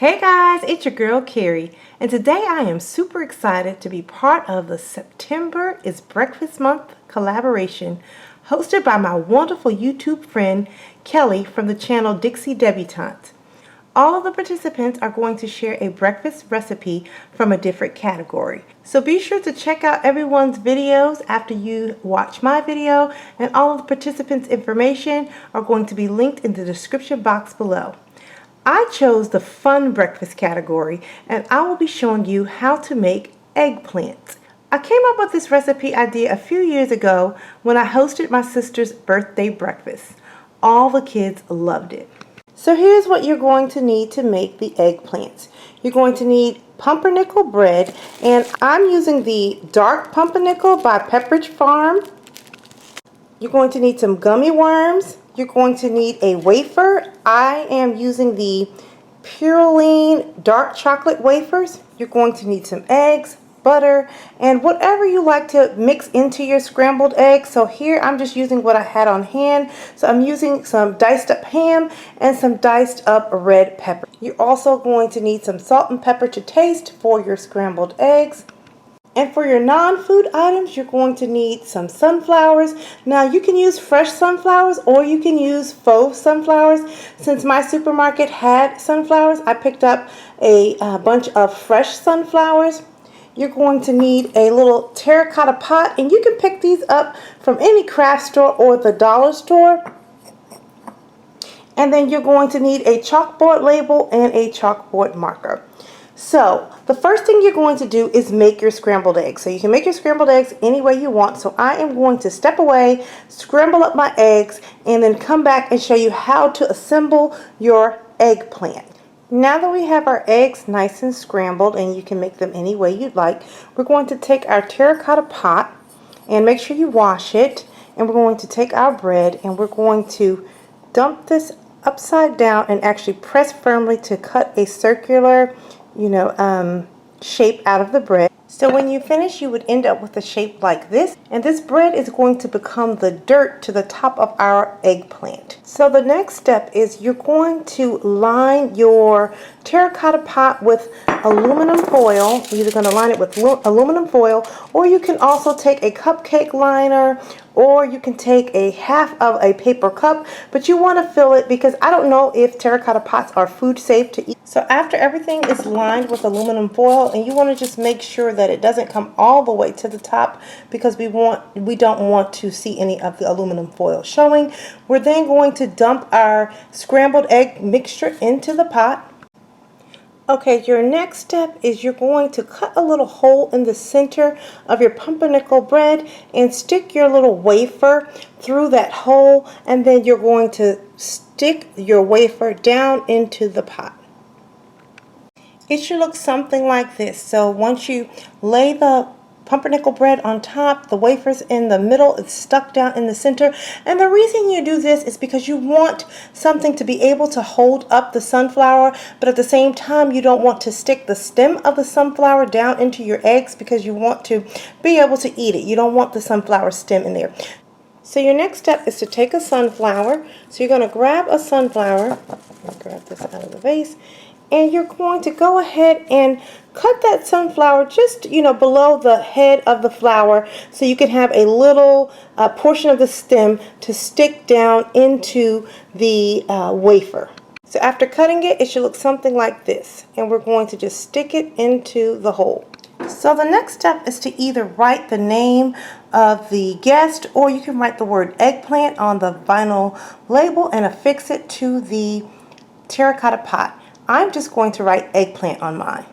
Hey guys, it's your girl Carrie, and today I am super excited to be part of the September is Breakfast Month collaboration hosted by my wonderful YouTube friend Kelly from the channel Dixie Debutantes. All of the participants are going to share a breakfast recipe from a different category. So be sure to check out everyone's videos after you watch my video, and all of the participants' information are going to be linked in the description box below. I chose the fun breakfast category, and I will be showing you how to make eggplants. I came up with this recipe idea a few years ago when I hosted my sister's birthday breakfast. All the kids loved it. So here's what you're going to need to make the eggplants. You're going to need pumpernickel bread, and I'm using the dark pumpernickel by Pepperidge Farm. You're going to need some gummy worms. You're going to need a wafer. I am using the Purine dark chocolate wafers. You're going to need some eggs, butter, and whatever you like to mix into your scrambled eggs. So here I'm just using what I had on hand. So I'm using some diced up ham and some diced up red pepper. You're also going to need some salt and pepper to taste for your scrambled eggs. And for your non-food items, you're going to need some sunflowers. Now you can use fresh sunflowers or you can use faux sunflowers. Since my supermarket had sunflowers, I picked up a bunch of fresh sunflowers. You're going to need a little terracotta pot, and you can pick these up from any craft store or the dollar store. And then you're going to need a chalkboard label and a chalkboard marker. So the first thing you're going to do is make your scrambled eggs. So you can make your scrambled eggs any way you want. So I am going to step away, scramble up my eggs, and then come back and show you how to assemble your eggplant. Now that we have our eggs nice and scrambled, and you can make them any way you'd like, we're going to take our terracotta pot and make sure you wash it. And we're going to take our bread and we're going to dump this upside down and actually press firmly to cut a circular shape out of the bread. So when you finish, you would end up with a shape like this, and this bread is going to become the dirt to the top of our eggplant. So the next step is you're going to line your terracotta pot with aluminum foil. You're either going to line it with aluminum foil, or you can also take a cupcake liner, or you can take a half of a paper cup, but you want to fill it because I don't know if terracotta pots are food safe to eat. So after everything is lined with aluminum foil, and you want to just make sure that it doesn't come all the way to the top because we don't want to see any of the aluminum foil showing. We're then going to dump our scrambled egg mixture into the pot. Okay, your next step is you're going to cut a little hole in the center of your pumpernickel bread and stick your little wafer through that hole, and then you're going to stick your wafer down into the pot. It should look something like this. So once you lay the pumpernickel bread on top, the wafers in the middle, it's stuck down in the center. And the reason you do this is because you want something to be able to hold up the sunflower, but at the same time you don't want to stick the stem of the sunflower down into your eggs because you want to be able to eat it. You don't want the sunflower stem in there. So your next step is to take a sunflower. So you're going to grab a sunflower. I'll grab this out of the vase. And you're going to go ahead and cut that sunflower just, below the head of the flower, so you can have a little portion of the stem to stick down into the wafer. So after cutting it, it should look something like this. And we're going to just stick it into the hole. So the next step is to either write the name of the guest, or you can write the word eggplant on the vinyl label and affix it to the terracotta pot. I'm just going to write eggplant on mine.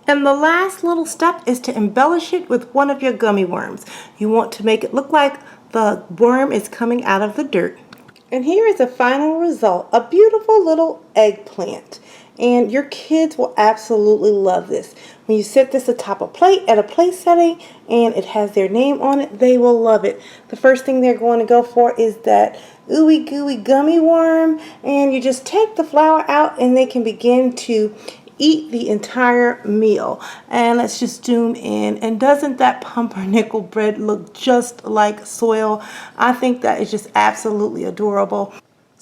And the last little step is to embellish it with one of your gummy worms. You want to make it look like the worm is coming out of the dirt. And here is the final result, a beautiful little eggplant. And your kids will absolutely love this. When you set this atop a plate at a plate setting and it has their name on it, they will love it. The first thing they're going to go for is that ooey gooey gummy worm, and you just take the flour out and they can begin to eat the entire meal. And let's just zoom in, and doesn't that pumpernickel bread look just like soil? I think that is just absolutely adorable.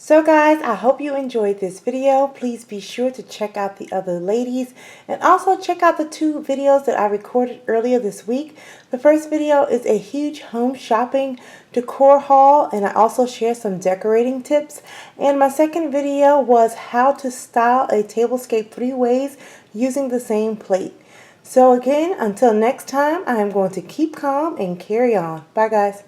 So guys, I hope you enjoyed this video. Please be sure to check out the other ladies and also check out the 2 videos that I recorded earlier this week. The first video is a huge home shopping decor haul, and I also share some decorating tips. And my second video was how to style a tablescape 3 ways using the same plate. So again, until next time, I am going to keep calm and carry on. Bye guys.